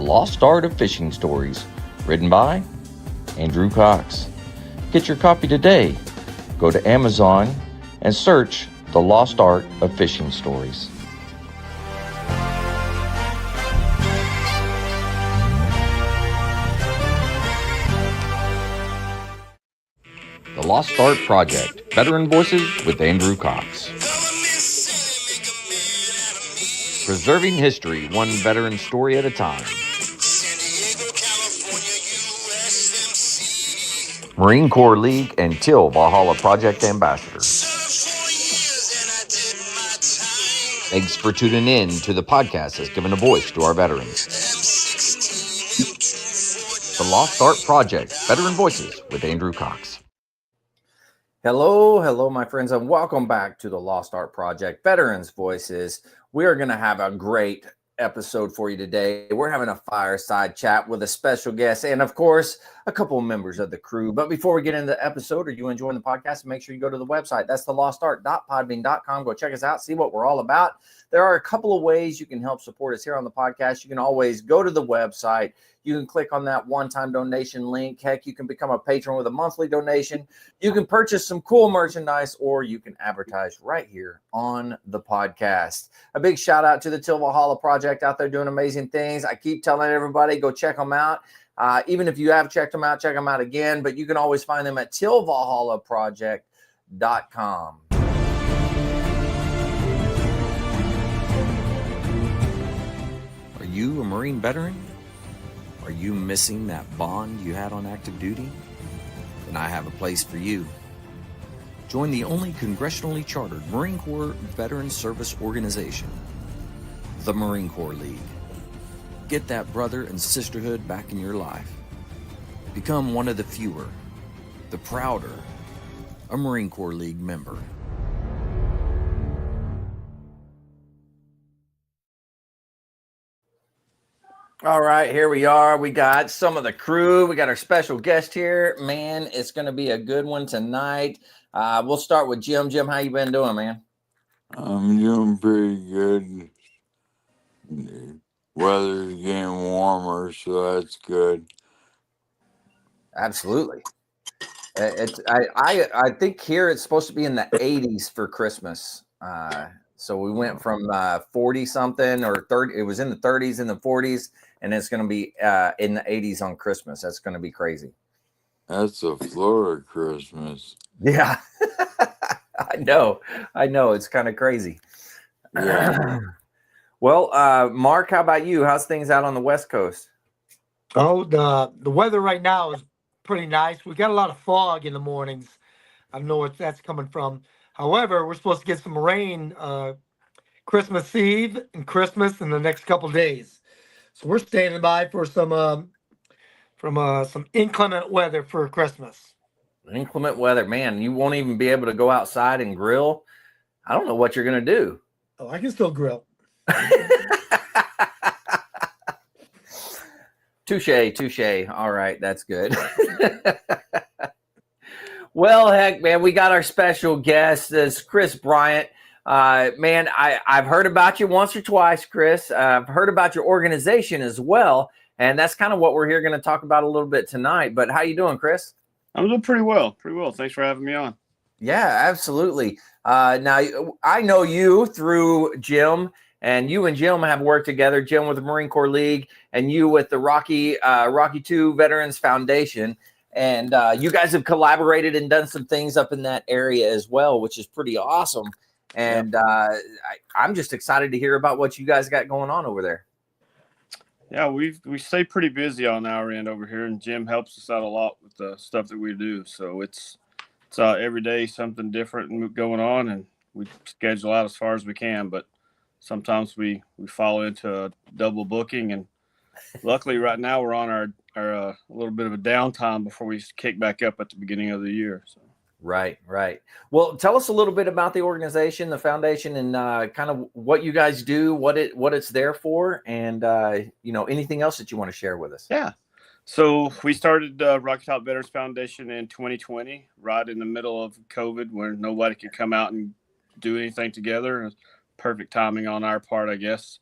Lost Art of Fishing Stories, written by Andrew Cox. Get your copy today. Go to Amazon and search The Lost Art of Fishing Stories. The Lost Art Project, Veteran Voices with Andrew Cox. Preserving history, one veteran story at a time. Marine Corps League and Till Valhalla Project Ambassador. Thanks for tuning in to the podcast that's given a voice to our veterans. The Lost Art Project, Veteran Voices with Andrew Cox. Hello, my friends, and welcome back to the Lost Art Project, Veterans Voices. We are going to have a great episode for you today. We're having a fireside chat with a special guest and, of course, a couple of members of the crew. But before we get into the episode, are you enjoying the podcast? Make sure you go to the website. That's thelostart.podbean.com. Go check us out, see what we're all about. There are a couple of ways you can help support us here on the podcast. You can always go to the website. You can click on that one-time donation link. Heck, you can become a patron with a monthly donation. You can purchase some cool merchandise, or you can advertise right here on the podcast. A big shout out to the Till Valhalla Project out there doing amazing things. I keep telling everybody, go check them out. Even if you have checked them out, check them out again. But you can always find them at tillvalhallaproject.com. Are you a Marine veteran? Are you missing that bond you had on active duty? Then I have a place for you. Join the only congressionally chartered Marine Corps Veteran Service Organization, the Marine Corps League. Get that brother and sisterhood back in your life. Become one of the fewer, the prouder, a Marine Corps League member. All right, here we are. We got some of the crew. We got our special guest here. Man, it's going to be a good one tonight. We'll start with Jim. Jim, how you been doing, man? I'm doing pretty good. The weather's getting warmer, so that's good. Absolutely. I think here it's supposed to be in the 80s for Christmas. So we went from 40 something or 30. It was in the 30s and the 40s, and it's going to be in the 80s on Christmas. That's going to be crazy. That's a Florida Christmas. Yeah, I know. It's kind of crazy. Yeah. Well, Mark, how about you? How's things out on the West Coast? Oh, the weather right now is pretty nice. We got a lot of fog in the mornings. I don't know what that's coming from. However, we're supposed to get some rain Christmas Eve and Christmas in the next couple of days. So we're standing by for some inclement weather for Christmas. Inclement weather, man. You won't even be able to go outside and grill. I don't know what you're going to do. Oh, I can still grill. Touche. All right, that's good. Well, heck, man, we got our special guest. This Chris Bryant. Man, I've heard about you once or twice, Chris. I've heard about your organization as well, and that's kind of what we're here going to talk about a little bit tonight. But how you doing, Chris? I'm doing pretty well. Thanks for having me on. Yeah, absolutely. Now, I know you through Jim, and you and Jim have worked together, Jim with the Marine Corps League and you with the Rocky II Veterans Foundation. And you guys have collaborated and done some things up in that area as well, which is pretty awesome. And I'm just excited to hear about what you guys got going on over there. Yeah, we stay pretty busy on our end over here, and Jim helps us out a lot with the stuff that we do. So it's every day something different going on, and we schedule out as far as we can. But sometimes we fall into a double booking, and luckily right now we're on our a little bit of a downtime before we kick back up at the beginning of the year. So. Right. Well, tell us a little bit about the organization, the foundation, and kind of what you guys do, what it's there for, and anything else that you want to share with us. Yeah. So we started Rocky Top Veterans Foundation in 2020, right in the middle of COVID, where nobody could come out and do anything together. Perfect timing on our part, I guess.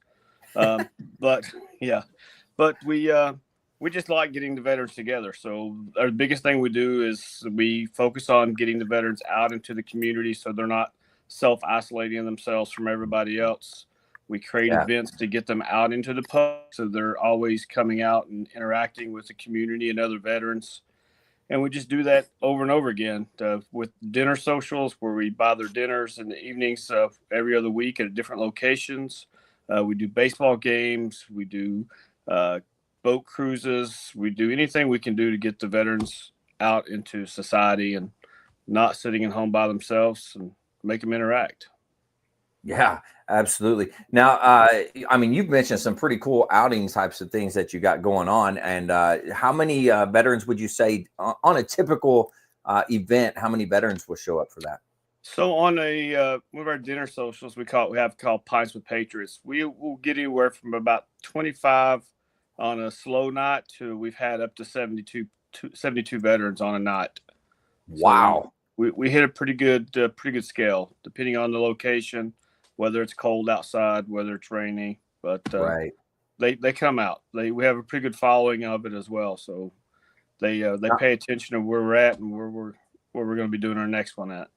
But yeah, But we just like getting the veterans together. So our biggest thing we do is we focus on getting the veterans out into the community so they're not self-isolating themselves from everybody else. We create Yeah. events to get them out into the public so they're always coming out and interacting with the community and other veterans. And we just do that over and over again with dinner socials where we buy their dinners in the evenings every other week at different locations. We do baseball games. We do boat cruises. We do anything we can do to get the veterans out into society and not sitting at home by themselves and make them interact. Yeah, absolutely. Now, I mean, you've mentioned some pretty cool outing types of things that you got going on. And how many veterans would you say on a typical event, how many veterans will show up for that? So on one of our dinner socials, we have called Pints with Patriots. We will get anywhere from about 25 on a slow night to we've had up to 72 veterans on a night. Wow. So we hit a pretty good scale depending on the location, whether it's cold outside, whether it's rainy. But Right. they come out. We have a pretty good following of it as well. So they pay attention to where we're at and where we're going to be doing our next one at.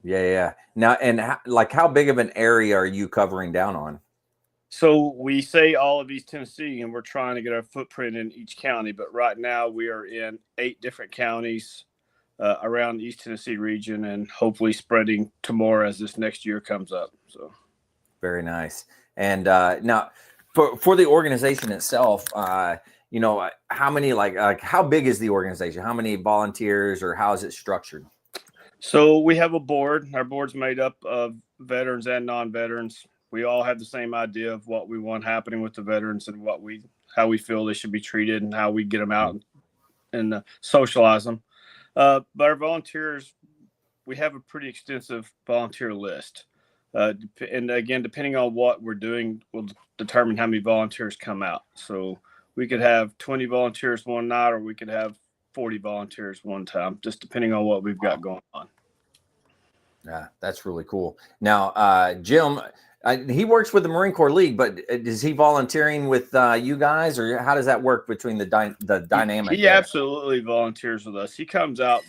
Yeah. Now, and how big of an area are you covering down on? So we say all of East Tennessee, and we're trying to get our footprint in each county. But right now we are in 8 different counties around the East Tennessee region, and hopefully spreading to more as this next year comes up. So very nice. And now for the organization itself, you know, how many how big is the organization? How many volunteers, or how is it structured? So we have a board. Our board's made up of veterans and non-veterans. We all have the same idea of what we want happening with the veterans and how we feel they should be treated and how we get them out and socialize them. But our volunteers, we have a pretty extensive volunteer list. And again, depending on what we're doing, will determine how many volunteers come out. So we could have 20 volunteers one night, or we could have 40 volunteers one time, just depending on what we've got going on. Yeah, that's really cool. Now, Jim, he works with the Marine Corps League, but is he volunteering with you guys, or how does that work between the dynamic? He absolutely volunteers with us. He comes out.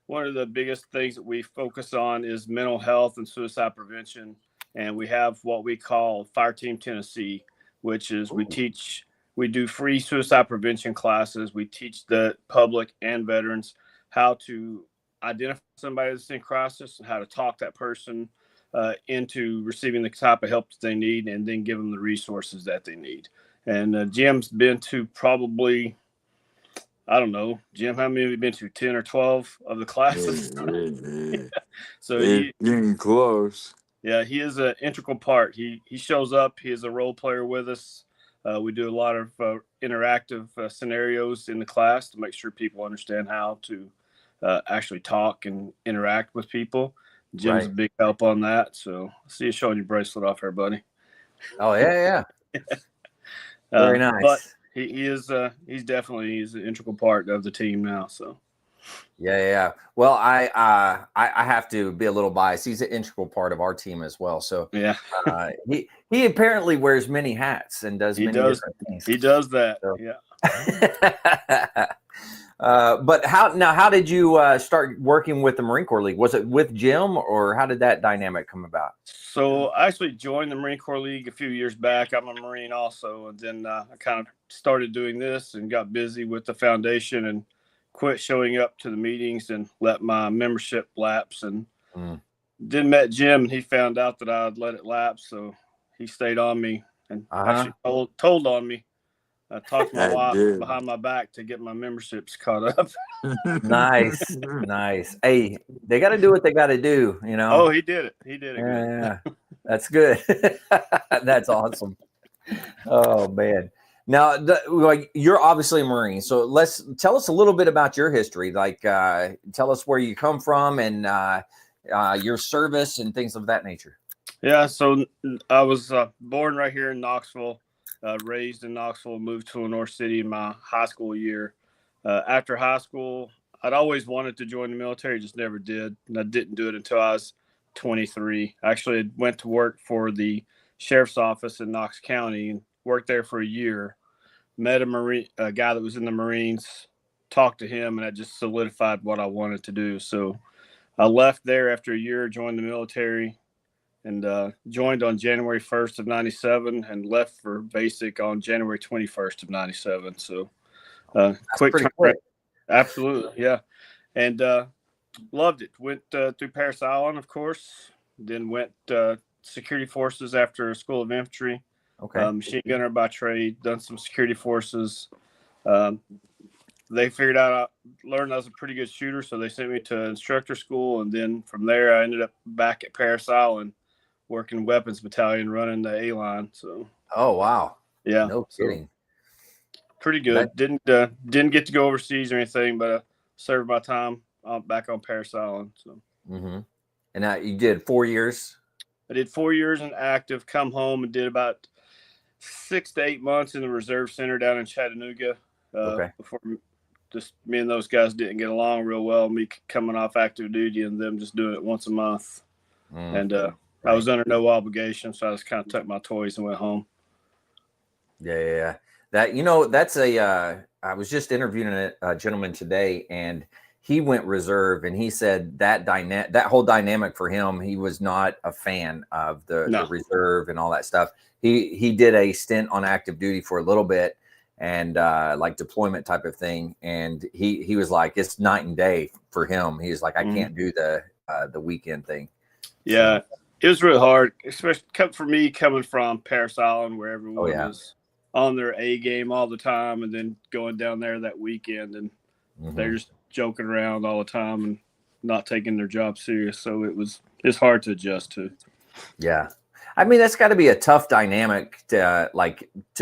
One of the biggest things that we focus on is mental health and suicide prevention. And we have what we call Fire Team Tennessee, which is we do free suicide prevention classes. We teach the public and veterans how to identify somebody that's in crisis and how to talk that person into receiving the type of help that they need, and then give them the resources that they need. And Jim's been to probably, I don't know, Jim, how many have you been to? 10 or 12 of the classes? Yeah. So It's getting close. Yeah, he is an integral part. He shows up. He is a role player with us. We do a lot of interactive scenarios in the class to make sure people understand how to actually talk and interact with people. Jim's a big help on that. So I see you showing your bracelet off here, buddy. Oh, yeah. Very nice. But he's an integral part of the team now. So. Yeah. Well, I have to be a little biased. He's an integral part of our team as well. So yeah, he apparently wears many hats and does different things. He does that. So. Yeah. But how did you start working with the Marine Corps League? Was it with Jim, or how did that dynamic come about? So I actually joined the Marine Corps League a few years back. I'm a Marine also, and then I kind of started doing this and got busy with the foundation and quit showing up to the meetings and let my membership lapse. And then met Jim, and he found out that I'd let it lapse, so he stayed on me and actually told on me. I talked to my wife behind my back to get my memberships caught up. Nice. Hey, they got to do what they got to do, you know. Oh, he did it. Yeah. That's good. That's awesome. Oh man. Now, you're obviously a Marine, so tell us a little bit about your history. Like, tell us where you come from and your service and things of that nature. Yeah, so I was born right here in Knoxville. Raised in Knoxville, moved to Lenore City in my high school year. After high school, I'd always wanted to join the military, just never did. And I didn't do it until I was 23. Actually, I went to work for the sheriff's office in Knox County and worked there for a year. met a guy that was in the Marines, talked to him, and that just solidified what I wanted to do. So I left there after a year, joined the military, and joined on January 1st of 97 and left for basic on January 21st of 97. So quick pretty turnaround. quick. Absolutely. Yeah. And loved it. Went through Paris Island, of course, then went security forces after School of Infantry. Okay. Machine gunner by trade, done some security forces. They figured out I learned I was a pretty good shooter, so they sent me to instructor school, and then from there I ended up back at Paris Island working weapons battalion, running the A line. So Oh wow. yeah, No kidding. Pretty good. Didn't get to go overseas or anything, but I served my time back on Paris Island. So And now you did 4 years. I did 4 years in active, come home and did about 6 to 8 months in the reserve center down in Chattanooga. Before just me and those guys didn't get along real well, me coming off active duty and them just doing it once a month. And I was under no obligation, so I just kind of took my toys and went home. Yeah. That, that's I was just interviewing a gentleman today, and he went reserve, and he said that whole dynamic for him, he was not a fan of the reserve and all that stuff. He did a stint on active duty for a little bit, and like deployment type of thing. And he was like, it's night and day for him. He was like, I can't do the weekend thing. Yeah. So, it was really hard, especially for me coming from Paris Island, where everyone was on their A game all the time, and then going down there that weekend, and they're just joking around all the time and not taking their job serious. So it's hard to adjust to. Yeah. I mean, that's got to be a tough dynamic to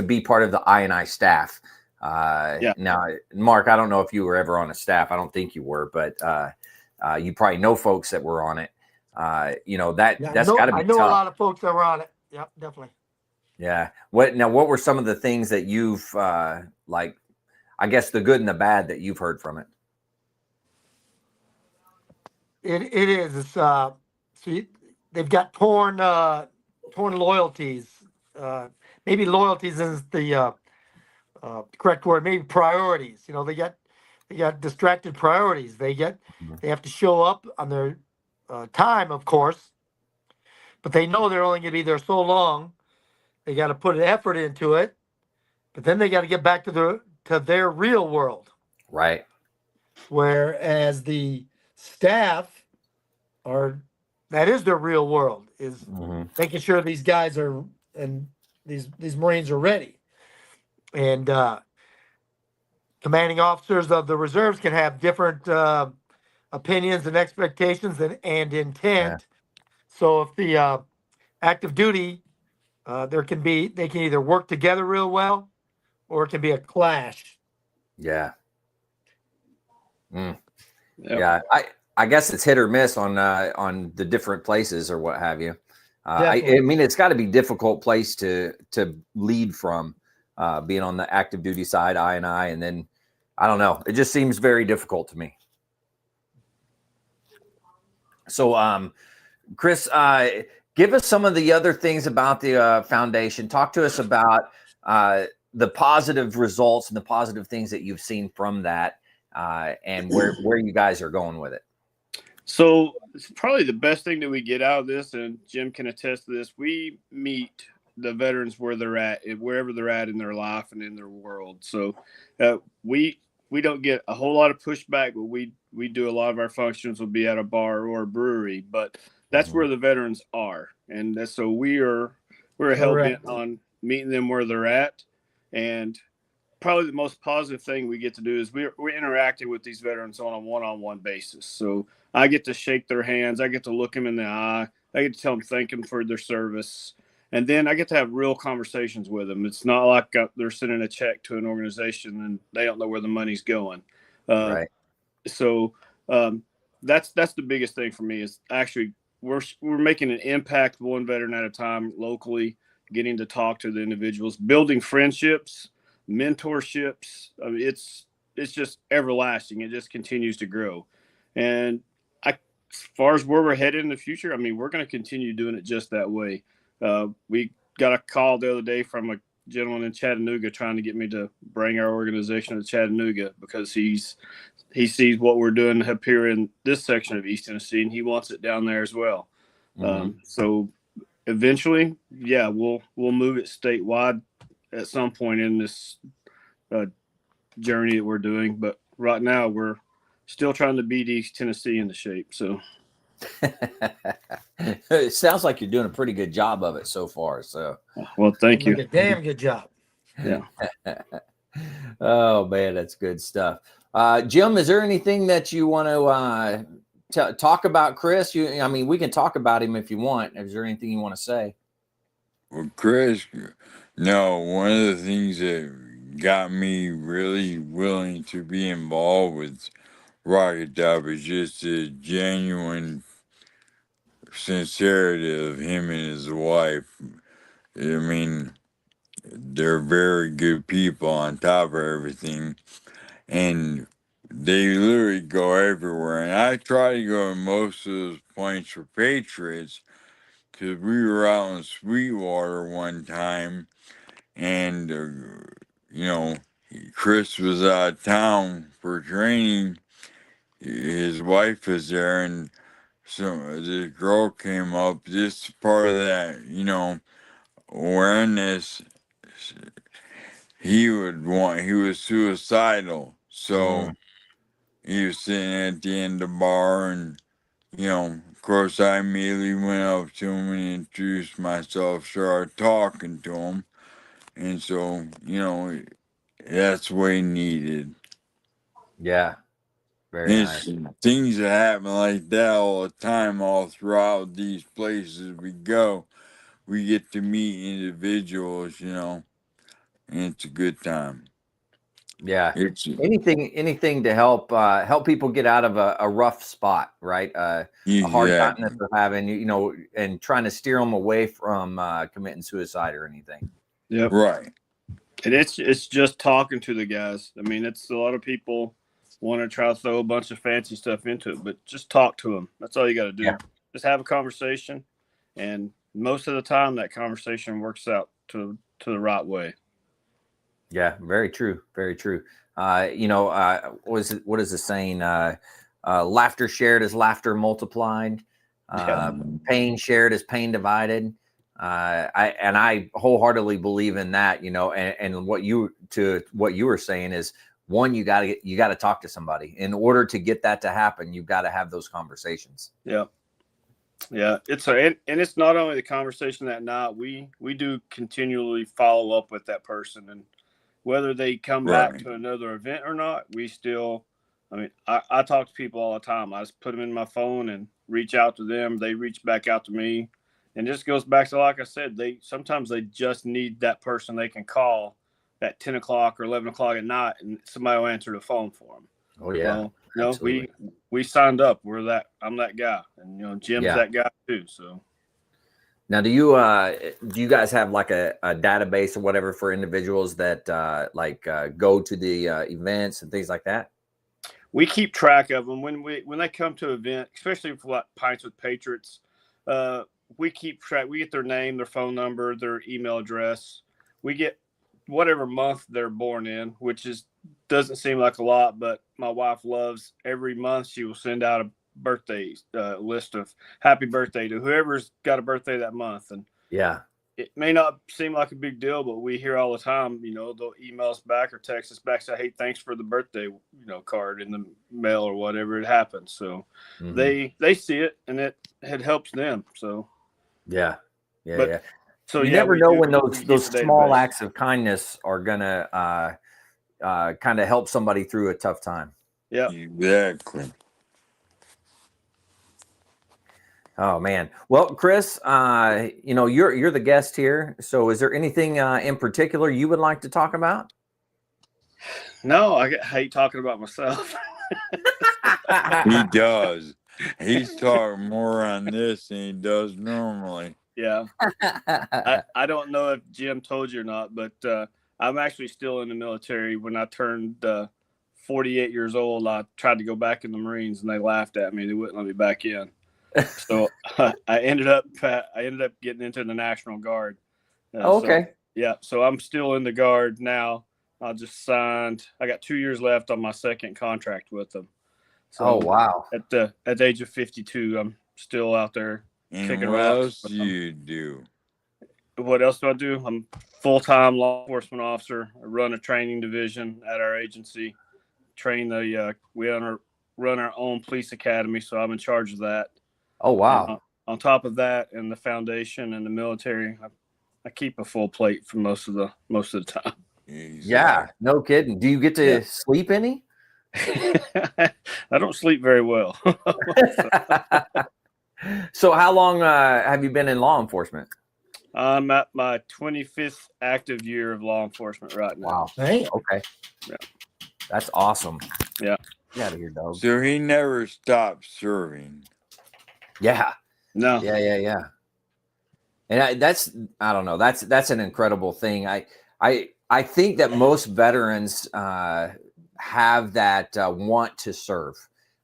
be part of the I&I staff. Now, Mark, I don't know if you were ever on a staff. I don't think you were, but you probably know folks that were on it. That's got to be tough. I know a lot of folks that were on it. Yeah, definitely. Yeah. What were some of the things that you've I guess the good and the bad that you've heard from it? It is. It's they've got torn loyalties. Maybe loyalties isn't the correct word. Maybe priorities. They got distracted priorities. They have to show up on their time, of course, but they know they're only going to be there so long. They got to put an effort into it, but then they got to get back to their real world. Right. Whereas the staff that is their real world, is making sure these guys are, and these Marines are ready. And commanding officers of the reserves can have different opinions and expectations and intent. Yeah. So if the active duty, they can either work together real well, or it can be a clash. Yeah. Yeah. I guess it's hit or miss on the different places or what have you. I mean, it's got to be a difficult place to lead from, being on the active duty side, I&I, and then I don't know. It just seems very difficult to me. So, Chris, give us some of the other things about the foundation. Talk to us about the positive results and the positive things that you've seen from that, and where you guys are going with it. So it's probably the best thing that we get out of this, and Jim can attest to this. We meet the veterans where they're at, wherever they're at in their life and in their world. So we don't get a whole lot of pushback, but we do a lot of our functions will be at a bar or a brewery, but that's where the veterans are. And so we're hell bent on meeting them where they're at. And probably the most positive thing we get to do is we're interacting with these veterans on a one-on-one basis. So I get to shake their hands. I get to look them in the eye. I get to tell them thank them for their service. And then I get to have real conversations with them. It's not like they're sending a check to an organization and they don't know where the money's going. Right. So that's the biggest thing for me is actually we're making an impact one veteran at a time locally, getting to talk to the individuals, building friendships, mentorships. I mean, it's just everlasting. It just continues to grow. And as far as where we're headed in the future, I mean, we're going to continue doing it just that way. We got a call the other day from a gentleman in Chattanooga trying to get me to bring our organization to Chattanooga because he sees what we're doing up here in this section of East Tennessee, and he wants it down there as well. So eventually, yeah, we'll move it statewide at some point in this journey that we're doing. But right now, we're still trying to beat East Tennessee into shape. So it sounds like you're doing a pretty good job of it so far. So, well, thank you. Like a damn good job. Yeah. Oh man, that's good stuff. Jim, is there anything that you want to talk about, Chris? I mean, we can talk about him if you want. Is there anything you want to say? Well, Chris, no, one of the things that got me really willing to be involved with Rocket Dub is just the genuine sincerity of him and his wife. I mean, they're very good people on top of everything, and they literally go everywhere. And I try to go to most of those points for Patriots because we were out in Sweetwater one time, and you know, Chris was out of town for training. His wife was there, and so this girl came up. Just part of that, awareness. He was suicidal, so he was sitting at the end of the bar, and of course, I immediately went up to him and introduced myself, started talking to him, and so that's what he needed. Yeah, very nice. Things that happen like that all the time, all throughout these places we go. We get to meet individuals, and it's a good time. Yeah, It's anything to help people get out of a rough spot, right? A hard time that they're having, and trying to steer them away from committing suicide or anything. Yep. Right. And it's just talking to the guys. I mean, it's a lot of people want to try to throw a bunch of fancy stuff into it, but just talk to them. That's all you got to do. Yeah. Just have a conversation, and most of the time that conversation works out to the right way. Yeah, very true. Very true. What is the saying? Laughter shared is laughter multiplied. Pain shared is pain divided. I wholeheartedly believe in that, and what you were saying is, one, you got to talk to somebody. In order to get that to happen, you've got to have those conversations. Yeah. Yeah, and it's not only the conversation that night. We do continually follow up with that person, and whether they come back to another event or not, I talk to people all the time. I just put them in my phone and reach out to them. They reach back out to me, and just goes back to, like I said, sometimes they just need that person they can call at 10 o'clock or 11 o'clock at night, and somebody will answer the phone for them. Oh yeah. Well, we signed up. I'm that guy, and Jim's that guy too. So now, do you guys have like a database or whatever for individuals that go to the events and things like that? We keep track of them when they come to an event, especially for like Pints with Patriots. We keep track. We get their name, their phone number, their email address. We get whatever month they're born in, which doesn't seem like a lot, but my wife loves every month. She will send out a birthday list of happy birthday to whoever's got a birthday that month. And yeah, it may not seem like a big deal, but we hear all the time, they'll email us back or text us back, say, hey, thanks for the birthday, card in the mail or whatever it happens. So they see it, and it helps them. So yeah. So you never know when those small acts of kindness are gonna kind of help somebody through a tough time. Yeah, exactly. Oh man. Well, Chris, you're the guest here. So is there anything in particular you would like to talk about? No, I hate talking about myself. He does. He's talking more on this than he does normally. Yeah. I don't know if Jim told you or not, but I'm actually still in the military. When I turned 48 years old, I tried to go back in the Marines, and they laughed at me. They wouldn't let me back in. So I ended up getting into the National Guard. Okay. Yeah, so I'm still in the Guard now. I just signed. I got 2 years left on my second contract with them. So Oh, wow. at the age of 52, I'm still out there And kicking what rocks else with do them. you do? What else do I do? I'm full-time law enforcement officer. I run a training division at our agency. Train we run our own police academy, so I'm in charge of that. Oh, And wow. on top of that, and the foundation and the military, I keep a full plate for most of the time. Exactly. Yeah, no kidding. Do you get to sleep any? I don't sleep very well. So how long have you been in law enforcement? I'm at my 25th active year of law enforcement right now. Wow. Hey, Okay. Yeah. That's awesome. Yeah. Get out of here, dog. So he never stopped serving. Yeah. No. Yeah. And I don't know. That's an incredible thing. I think that most veterans have that want to serve.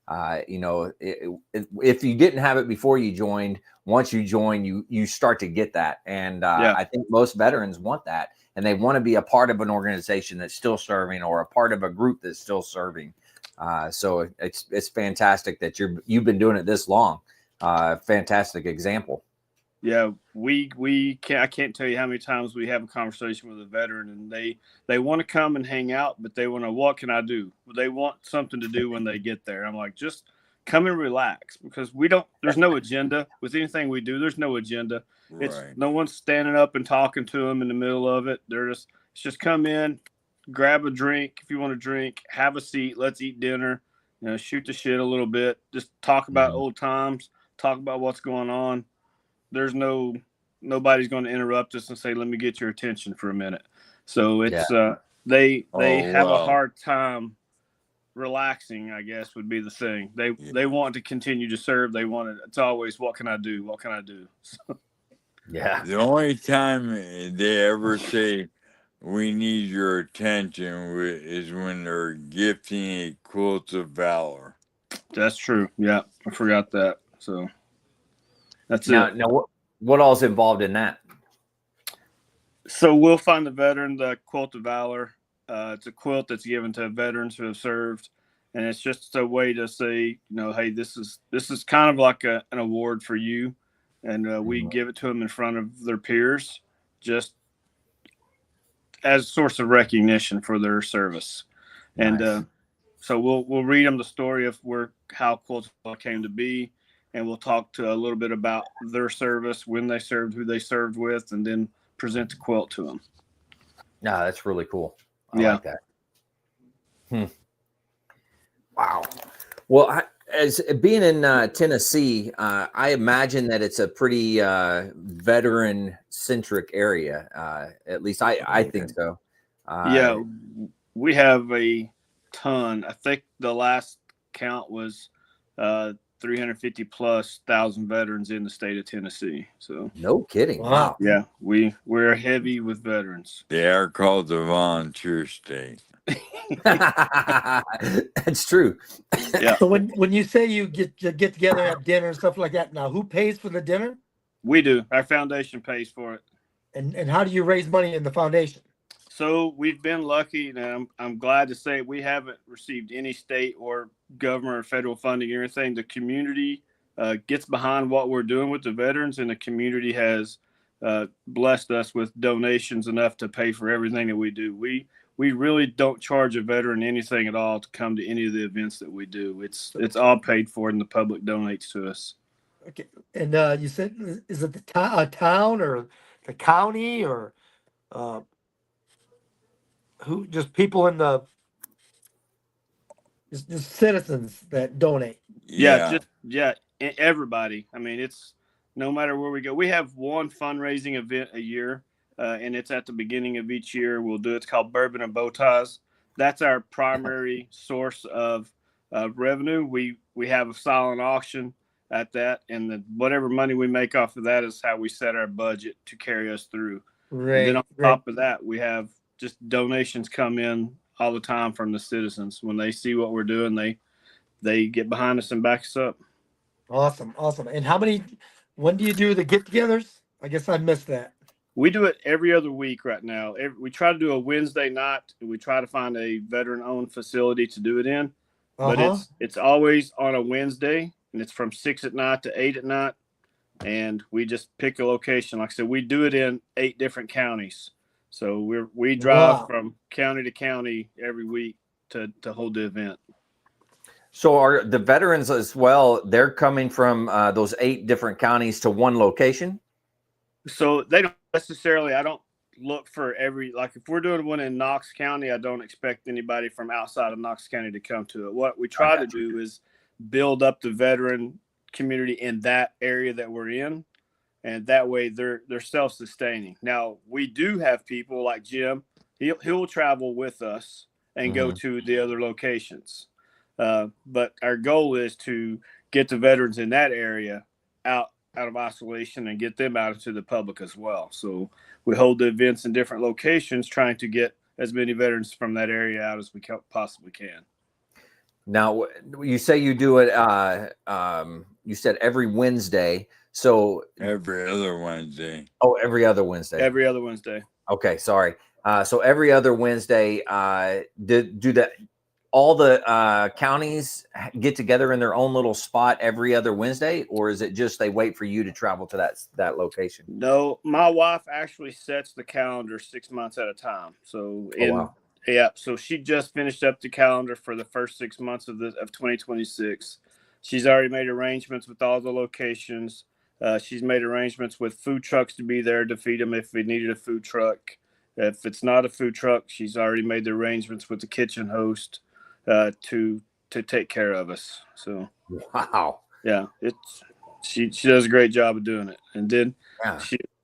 If you didn't have it before you joined, once you join, you start to get that. And I think most veterans want that, and they want to be a part of an organization that's still serving, or a part of a group that's still serving. So it's fantastic that you've been doing it this long. Fantastic example. Yeah, we can't. I can't tell you how many times we have a conversation with a veteran, and they want to come and hang out, but they want to. What can I do? They want something to do when they get there. I'm like, just come and relax, because we don't. There's no agenda with anything we do. There's no agenda. Right. It's no one's standing up and talking to them in the middle of it. It's just come in, grab a drink if you want to drink, have a seat, let's eat dinner, shoot the shit a little bit, just talk about old times, talk about what's going on. There's nobody's going to interrupt us and say, let me get your attention for a minute. So it's they have a hard time relaxing, I guess would be the thing. They want to continue to serve. It's always, what can I do? What can I do? So, yeah. The only time they ever say we need your attention is when they're gifting a quilt of valor. that's true. Yeah, I forgot that. So that's it. Now what all's involved in that? So we'll find the veteran the quilt of valor. It's a quilt that's given to veterans who have served, and it's just a way to say, hey, this is kind of like an award for you, and we give it to them in front of their peers, just as a source of recognition for their service. Nice. And so we'll read them the story of how quilt came to be, and we'll talk to a little bit about their service, when they served, who they served with, and then present the quilt to them. No, that's really cool. I like that. Wow. Well, as being in Tennessee, I imagine that it's a pretty veteran-centric area. At least I think so. Yeah, we have a ton. I think the last count was 350,000+ veterans in the state of Tennessee. So no kidding. Wow. Yeah, we're heavy with veterans. They are called the volunteer state. That's true. Yeah. so when you say you get together, have dinner and stuff like that, now who pays for the dinner? We do. Our foundation pays for it. And how do you raise money in the foundation? So we've been lucky, and I'm glad to say we haven't received any state or government or federal funding or anything. The community gets behind what we're doing with the veterans, and the community has blessed us with donations enough to pay for everything that we do. We really don't charge a veteran anything at all to come to any of the events that we do. It's all paid for, and the public donates to us. Okay, and you said, is it the town or the county or who? Just people in the just citizens that donate. Yeah, everybody. I mean, it's no matter where we go. We have one fundraising event a year, and it's at the beginning of each year. We'll do it's called Bourbon and Bow Ties. That's our primary source of revenue. We have a silent auction at that, and whatever money we make off of that is how we set our budget to carry us through. Right. And then on top of that, we have just donations come in all the time from the citizens. When they see what we're doing, they get behind us and back us up. Awesome. And when do you do the get-togethers? I guess I missed that. We do it every other week right now. We try to do a Wednesday night. We try to find a veteran-owned facility to do it in, but it's always on a Wednesday, and it's from 6 at night to 8 at night, and we just pick a location. Like I said, we do it in 8 different counties, so we drive from county to county every week to hold the event. So are the veterans as well? They're coming from those 8 different counties to one location. So they don't necessarily. I don't look for like if we're doing one in Knox County, I don't expect anybody from outside of Knox County to come to it. What we try to do is build up the veteran community in that area that we're in, and that way they're self-sustaining. Now we do have people like Jim. He'll travel with us and go to the other locations, but our goal is to get the veterans in that area out of isolation and get them out into the public as well. So we hold the events in different locations, trying to get as many veterans from that area out as we possibly can. Now, you say you do it, you said every Wednesday. So every other Wednesday. Oh, every other Wednesday. Every other Wednesday. Okay, sorry. So every other Wednesday, all the counties get together in their own little spot every other Wednesday, or is it just they wait for you to travel to that location? No, my wife actually sets the calendar 6 months at a time. So so she just finished up the calendar for the first 6 months of 2026. She's already made arrangements with all the locations. She's made arrangements with food trucks to be there to feed them if we needed a food truck. If it's not a food truck, she's already made the arrangements with the kitchen host to take care of us. So wow, yeah, she does a great job of doing it, and then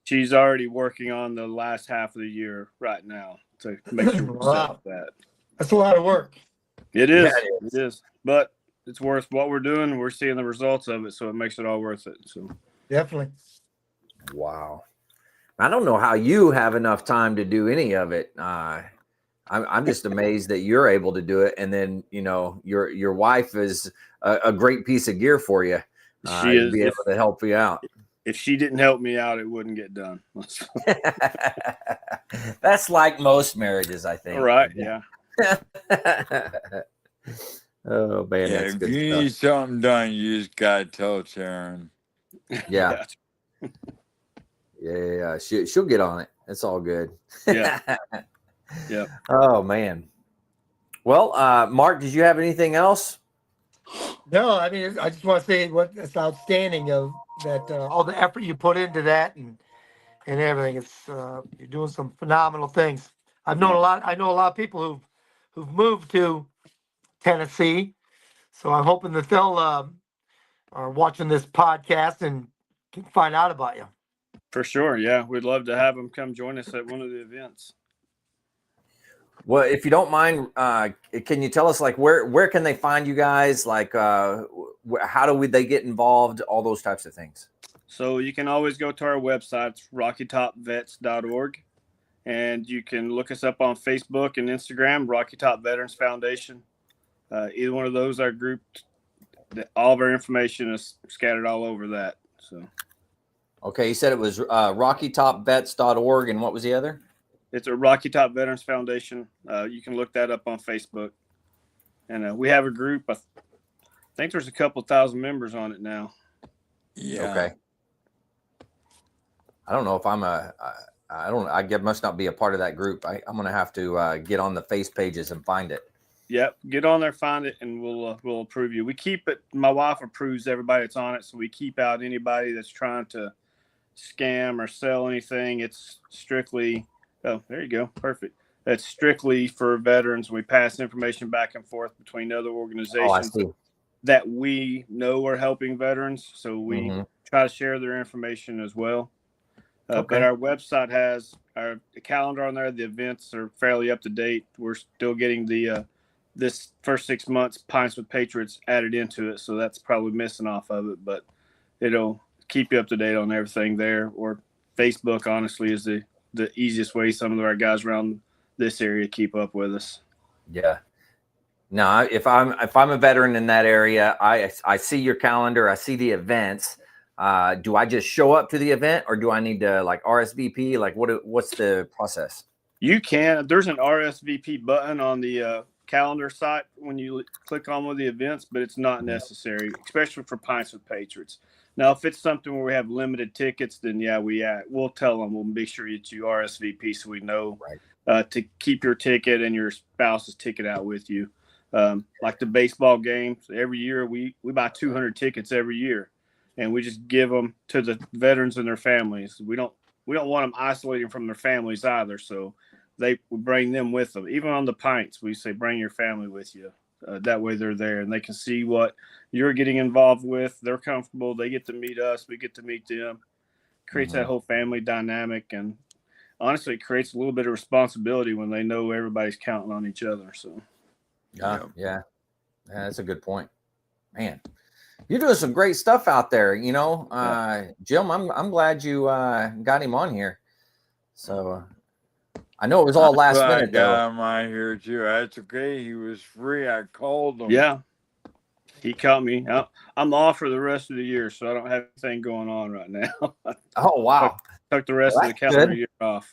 she's already working on the last half of the year right now to make sure we're set with that. That's a lot of work. It is. Yeah, it is, but it's worth what we're doing. We're seeing the results of it, so it makes it all worth it. So definitely. Wow, I don't know how you have enough time to do any of it. I'm just amazed that you're able to do it, and then your wife is a great piece of gear for you. She is be able to help you out. If she didn't help me out, it wouldn't get done. That's like most marriages, I think. Right? Yeah. Oh man, that's if good you stuff. need something done, you just gotta tell Sharon. Yeah. Yeah. She'll get on it. It's all good. Yeah. Yeah. Oh man. Well, Mark, did you have anything else? No, I mean, I just want to say it's outstanding of that all the effort you put into that and everything. It's you're doing some phenomenal things. I know a lot of people who've moved to Tennessee, so I'm hoping that they'll are watching this podcast and can find out about you. For sure, yeah, we'd love to have them come join us at one of the events. Well, if you don't mind, can you tell us like where can they find you guys? Like, how do they get involved? All those types of things. So you can always go to our website, it's rockytopvets.org, and you can look us up on Facebook and Instagram, Rocky Top Veterans Foundation. Either one of those, our group, all of our information is scattered all over that. So, okay, you said it was rockytopvets.org, and what was the other? It's a Rocky Top Veterans Foundation. You can look that up on Facebook. And we have a group. I think there's a couple thousand members on it now. Yeah. Okay. I don't know if I must not be a part of that group. I'm going to have to get on the face pages and find it. Yep. Get on there, find it, and we'll approve you. We keep it. My wife approves everybody that's on it. So we keep out anybody that's trying to scam or sell anything. It's strictly, oh, there you go. Perfect. That's strictly for veterans. We pass information back and forth between other organizations that we know are helping veterans. So we try to share their information as well. But our website has our calendar on there. The events are fairly up to date. We're still getting the this first 6 months Pints with Patriots added into it. So that's probably missing off of it, but it'll keep you up to date on everything there. Or Facebook, honestly, is the easiest way some of our guys around this area keep up with us. Yeah. No, if I'm a veteran in that area, I see your calendar, I see the events. Do I just show up to the event, or do I need to like RSVP? Like what's the process? You can. There's an RSVP button on the calendar site when you click on one of the events, but it's not necessary, especially for Pints with Patriots. Now, if it's something where we have limited tickets, then yeah, we'll tell them. We'll make sure that you RSVP so we know to keep your ticket and your spouse's ticket out with you. Like the baseball games, every year we buy 200 tickets every year, and we just give them to the veterans and their families. We don't want them isolating from their families either, so we bring them with them. Even on the pints, we say bring your family with you. That way they're there and they can see what you're getting involved with. They're comfortable. They get to meet us. We get to meet them. Creates that whole family dynamic, and honestly, it creates a little bit of responsibility when they know everybody's counting on each other. So, yeah, that's a good point, man. You're doing some great stuff out there, you know, Jim. I'm glad you got him on here. So I know it was all last minute. I got him on here too. That's okay. He was free. I called him. Yeah, he caught me. I'm off for the rest of the year, so I don't have anything going on right now. Oh wow! Took the rest of the calendar year off.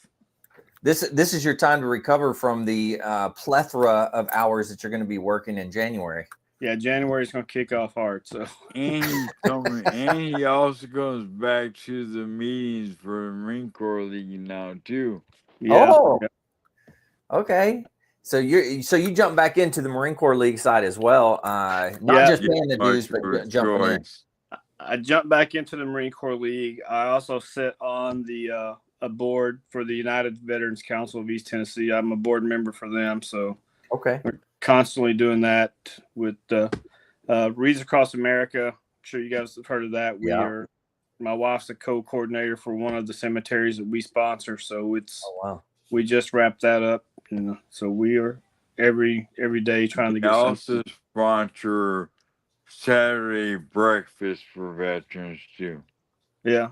This is your time to recover from the plethora of hours that you're going to be working in January. Yeah, January is going to kick off hard. So, and he also goes back to the meetings for the Marine Corps League now too. Yeah. Okay. So you jump back into the Marine Corps League side as well. Not just paying the dues, but jumping in. I jumped back into the Marine Corps League. I also sit on the a board for the United Veterans Council of East Tennessee. I'm a board member for them. So we're constantly doing that with Reads Across America. I'm sure you guys have heard of that. My wife's a co-coordinator for one of the cemeteries that we sponsor. So we just wrapped that up. So we are every day trying to get also sponsor Saturday breakfast for veterans too. Yeah.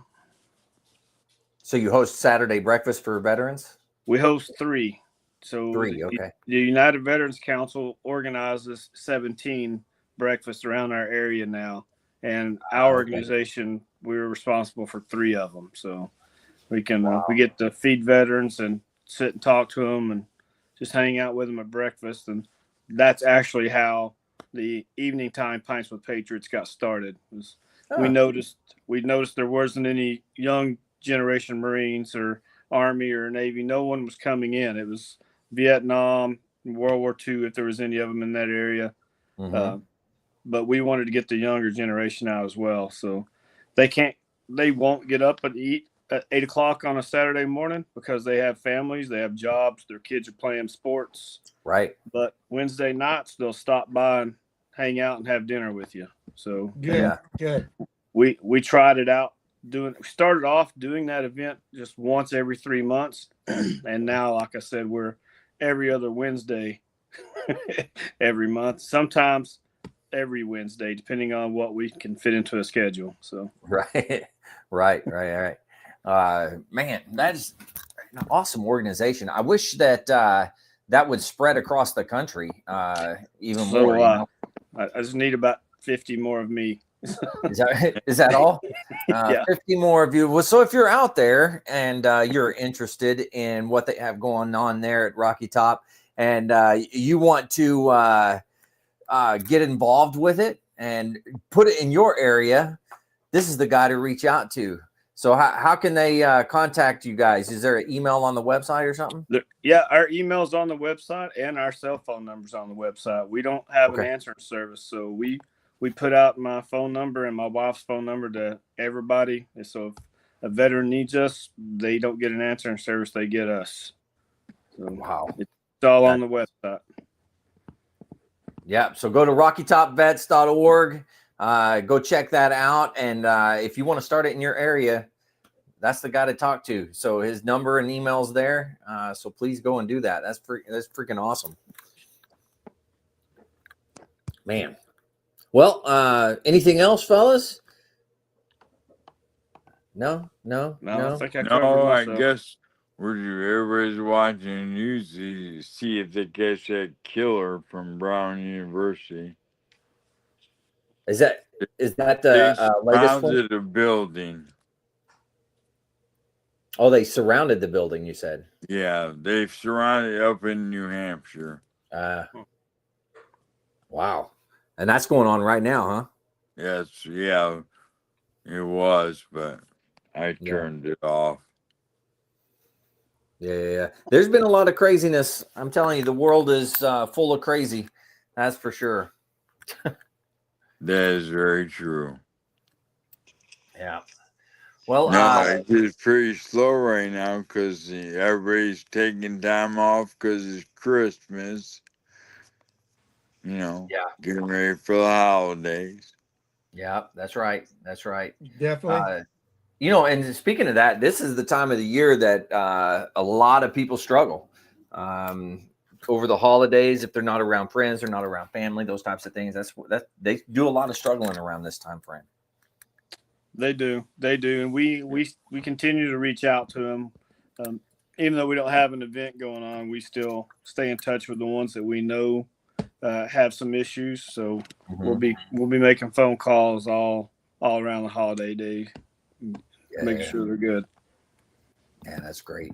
So you host Saturday breakfast for veterans? We host 3. So 3, okay. The United Veterans Council organizes 17 breakfasts around our area now, and our organization, we're responsible for 3 of them. So we can we get to feed veterans and sit and talk to them and just hang out with them at breakfast. And that's actually how the evening time Pints with Patriots got started. We noticed there wasn't any young generation Marines or Army or Navy. No one was coming in. It was Vietnam, World War II, if there was any of them in that area. But we wanted to get the younger generation out as well. So they won't get up and eat at 8 o'clock on a Saturday morning because they have families, they have jobs, their kids are playing sports. Right. But Wednesday nights, they'll stop by and hang out and have dinner with you. So good. We tried it out. We started off doing that event just once every 3 months. And now, like I said, we're every other Wednesday every month, sometimes every Wednesday, depending on what we can fit into a schedule. So right. Man, that is an awesome organization. I wish that that would spread across the country even more. I just need about 50 more of me. Is that all? 50 more of you. Well, so if you're out there and you're interested in what they have going on there at Rocky Top, and you want to get involved with it and put it in your area, this is the guy to reach out to. So how can they contact you guys? Is there an email on the website or something? Our email's on the website and our cell phone number's on the website. We don't have an answering service, so we put out my phone number and my wife's phone number to everybody. And so if a veteran needs us, they don't get an answering service, they get us. So it's all on the website. Yeah, so go to rockytopvets.org. Go check that out. And if you want to start it in your area, that's the guy to talk to. So his number and email's there. So please go and do that. That's freaking awesome. Man. Well, anything else, fellas? No. I think I guess everybody's watching the news to see if they catch that killer from Brown University. Is that Is that They the latest one? surrounded a building. Oh, they surrounded the building, you said. Yeah, they've surrounded up in New Hampshire. Wow. And that's going on right now, huh? Yes, yeah, it was, but I turned it off. Yeah. There's been a lot of craziness. I'm telling you, the world is full of crazy. That's for sure. That is very true. Yeah. Well, no, it's pretty slow right now because everybody's taking time off because it's Christmas. You know, getting ready for the holidays. Yeah, that's right. That's right. Definitely. You know, and speaking of that, this is the time of the year that a lot of people struggle over the holidays. If they're not around friends, they're not around family, those types of things. That they do a lot of struggling around this time frame. They do, and we continue to reach out to them, even though we don't have an event going on. We still stay in touch with the ones that we know have some issues. So we'll be making phone calls all around the holiday days, making sure they're good. Yeah, that's great.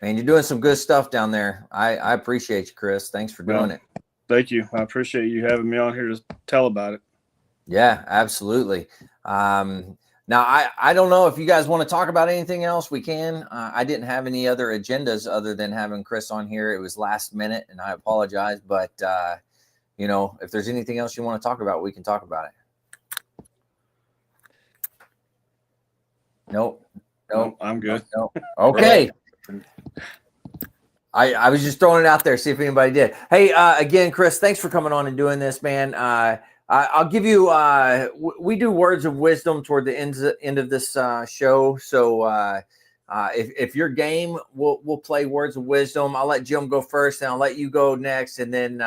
Man, you're doing some good stuff down there. I appreciate you, Chris. Thanks for doing it. Thank you. I appreciate you having me on here to tell about it. Yeah, absolutely. Now, I don't know if you guys want to talk about anything else. We can. I didn't have any other agendas other than having Chris on here. It was last minute, and I apologize. But, you know, if there's anything else you want to talk about, we can talk about it. Nope. I'm good. Nope. Okay. I was just throwing it out there, see if anybody did. Hey, again, Chris, thanks for coming on and doing this, man. I'll give you, we do words of wisdom toward the end of this show. So if you're game, we'll play words of wisdom. I'll let Jim go first, and I'll let you go next, and then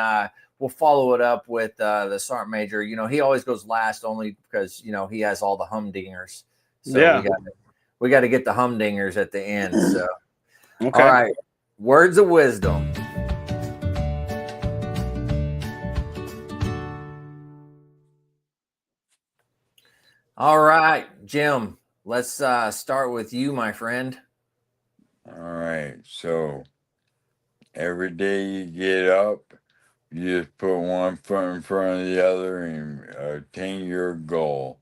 we'll follow it up with the Sergeant Major. You know, he always goes last only because, you know, he has all the humdingers. So we got to get the humdingers at the end. So, okay. All right, words of wisdom. All right, Jim, let's start with you, my friend. All right. So every day you get up, you just put one foot in front of the other and attain your goal.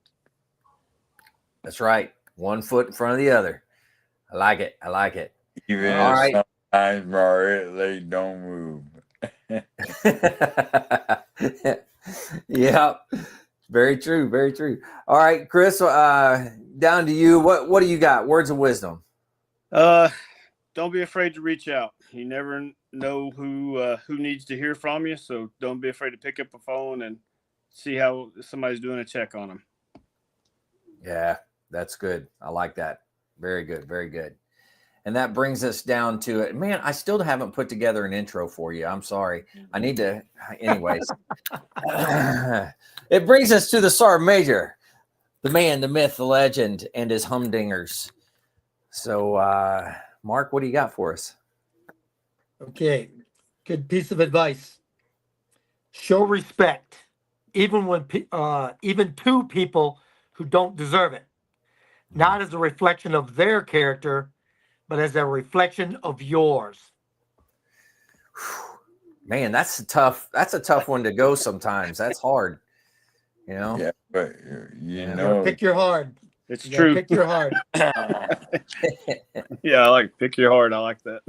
That's right. One foot in front of the other. I like it. I like it. Even All if right. sometimes my right leg don't move. Yeah. Very true. Very true. All right, Chris, down to you. What do you got? Words of wisdom. Don't be afraid to reach out. You never know who needs to hear from you, so don't be afraid to pick up a phone and see how somebody's doing, a check on them. Yeah, that's good. I like that. Very good. Very good. And that brings us down to it. Man, I still haven't put together an intro for you. I'm sorry. I need to. Anyways, it brings us to the Sergeant Major, the man, the myth, the legend, and his humdingers. So, Mark, what do you got for us? Okay, good piece of advice. Show respect, even to people who don't deserve it. Not as a reflection of their character, but as a reflection of yours. Man, that's a tough one to go sometimes. That's hard. You know? Yeah, but you You know, gotta pick your hard. It's You gotta true. Pick your hard. Yeah, I like pick your heart. I like that.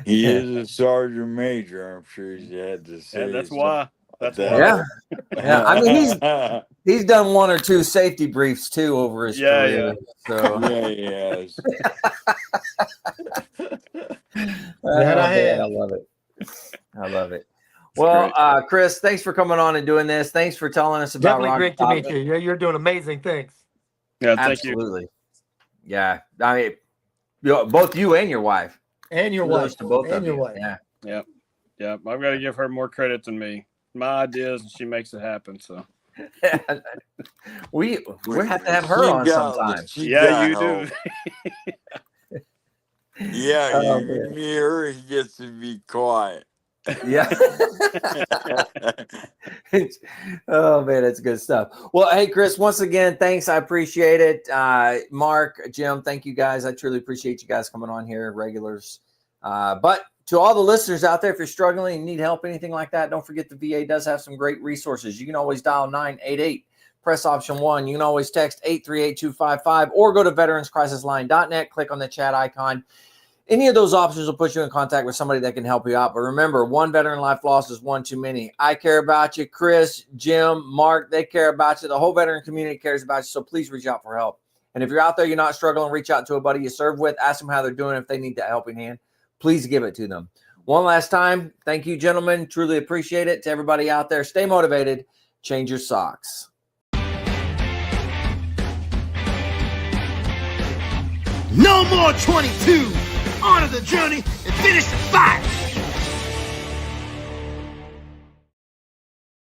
he is a sergeant major. I'm sure he had to say. Yeah, that's why. That's why. Yeah. Yeah. I mean, he's done one or two safety briefs too over his career. So yes. I love it. I love it. Well, Chris, thanks for coming on and doing this. Thanks for telling us about Definitely great to meet you. You're doing amazing things. Yeah, absolutely. Yeah, I mean, both you and your wife. And your wife. To both and of your you. wife. Yeah. I've got to give her more credit than me. My ideas, and she makes it happen. So we have to have her on sometime. Yeah, you do. Yeah, you hear her, he gets to be quiet. Yeah. Oh man, that's good stuff. Well, hey Chris, once again, thanks. I appreciate it. Mark, Jim, thank you guys. I truly appreciate you guys coming on here, regulars. But to all the listeners out there, if you're struggling and need help, anything like that, don't forget the VA does have some great resources. You can always dial 988, press option 1. You can always text 838-255 or go to veteranscrisisline.net, click on the chat icon. Any of those options will put you in contact with somebody that can help you out. But remember, one veteran life lost is one too many. I care about you. Chris, Jim, Mark, they care about you. The whole veteran community cares about you. So please reach out for help. And if you're out there, you're not struggling, reach out to a buddy you serve with. Ask them how they're doing. If they need that helping hand, please give it to them. One last time, thank you, gentlemen. Truly appreciate it. To everybody out there, stay motivated. Change your socks. No more 22. On to the journey and finish the fight.